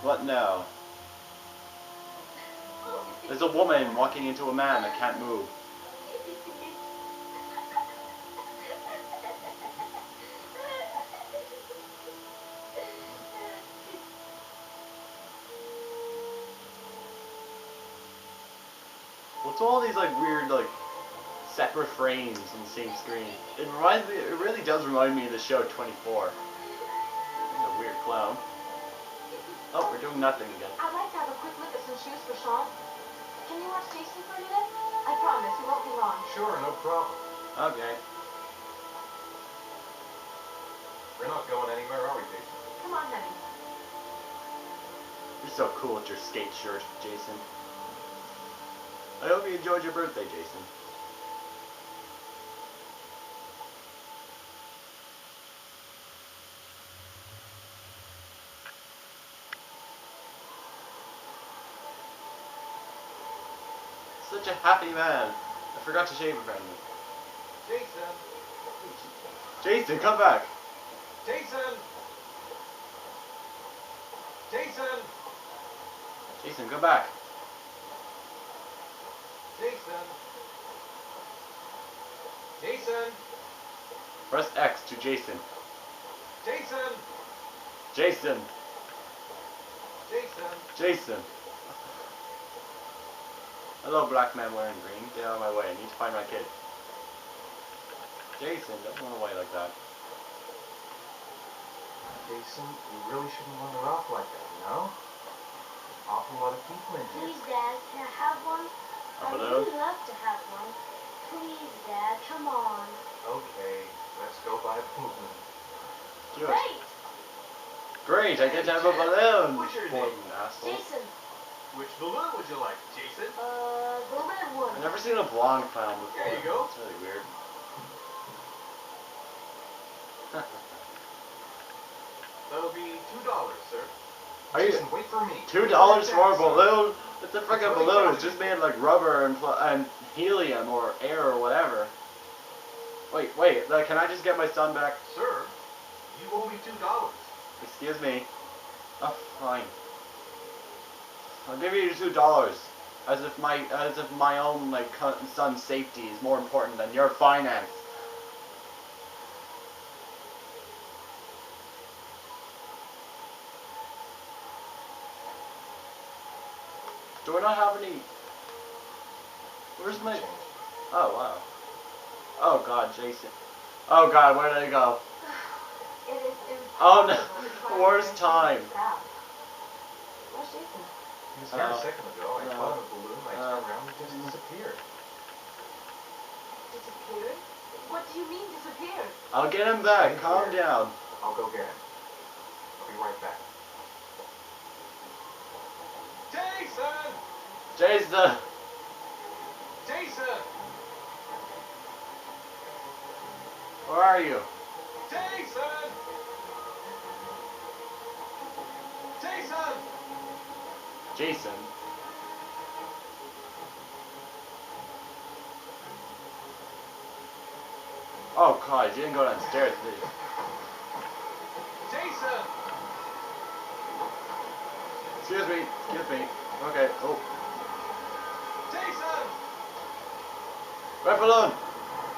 What now? There's a woman walking into a man that can't move. What's all these like weird like separate frames on the same screen? It reminds me. It really does remind me of the show 24. A weird clown. Oh, we're doing nothing again. I'd like to have a quick look at some shoes for Sean. Can you watch Jason for a minute? I promise, we won't be long. Sure, no problem. Okay. We're not going anywhere, are we, Jason? Come on, honey. You're so cool with your skate shirt, Jason. I hope you enjoyed your birthday, Jason. Such a happy man. I forgot to shave apparently. Jason! Jason, come back. Jason! Jason! Jason, come back. Jason! Jason! Press X to Jason. Jason! Jason. Jason! Jason. Hello, black man wearing green. Get out of my way. I need to find my kid. Jason, don't run away like that. Jason, you really shouldn't run her off like that, you know? There's an awful lot of people in here. Please, Dad, can I have one? A I'd balloon? really love to have one. Please, Dad, come on. Okay, let's go buy a balloon. Do it. Great! Great, I get to have a balloon. What's your Boy, name? you asshole. Jason, Which balloon would you like, Jason? the red one. I've never seen a blonde clown before. There you go. It's really weird. That'll be $2, sir. Are you Jason, wait for me. $2 for a balloon? It's a freaking balloon. It's just made like rubber and helium or air or whatever. Wait, like, can I just get my son back? Sir, you owe me $2. Excuse me. Oh, fine. I'll give you $2. As if my own like son's safety is more important than your finance. Do I not have any? Where's my? Oh wow. Oh God, Jason. Oh God, where did I go? It is Oh no, impossible to find worst Jason time. in this house. Where's Jason? He was here a second ago. I caught a balloon. I turned around and he just disappeared. Disappeared? What do you mean disappeared? I'll get him back. Calm down. I'll go get him. I'll be right back. Jason! Jason. Jason! Where are you? Jason! Jason! Jason. Oh God, you didn't go downstairs, did you? Jason! Excuse me. Okay. Oh. Jason! Red balloon.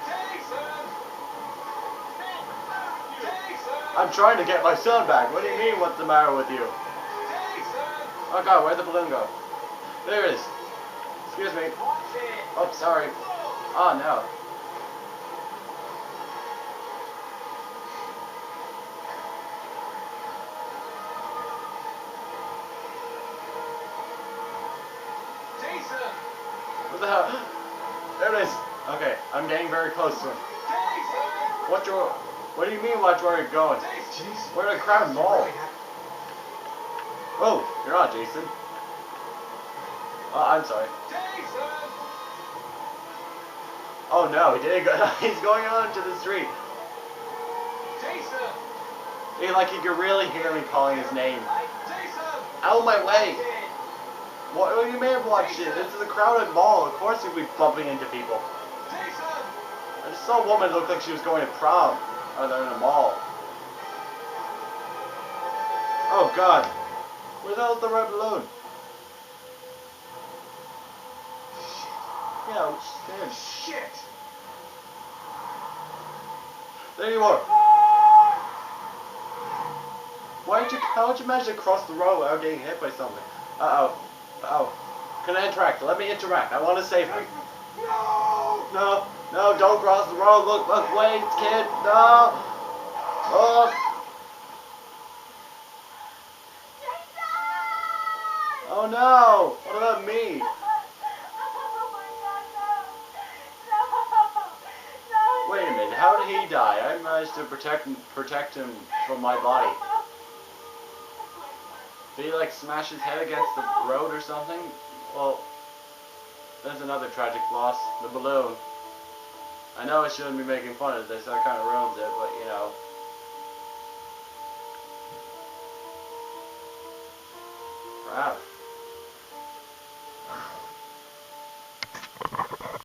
Jason! Jason! I'm trying to get my son back. What do you mean? What's the matter with you? Jason! Oh God, where'd the balloon go? There it is. Excuse me. Watch it! Oh, sorry. Oh no. Jason! What the hell? There it is. Okay, I'm getting very close to him. Jason! What do you mean watch where you're going? Jason! Where the crowd mall? Oh, you're on, Jason. Oh, I'm sorry. Jason! Oh no, he didn't go. He's going on to the street. Jason! He could really hear me calling his name. Jason! Out of my way. What do you mean watch it? This is a crowded mall. Of course we'd be bumping into people. Jason! I just saw a woman look like she was going to prom. Or they're in a mall. Oh God. Where the hell's the red balloon? Yeah, damn. Shit! There you are. How'd you manage to cross the road without getting hit by something? Uh-oh. Uh-oh. Can I interact? Let me interact. I want to save her. No! No, no, don't cross the road. Look, wait, kid. No. Oh. Oh no. What about me? Wait a minute. How did he die? I managed to protect him from my body. Did he like smash his head against the road or something? Well, there's another tragic loss. The balloon. I know I shouldn't be making fun of this. That kind of ruins it, but you know. Crap.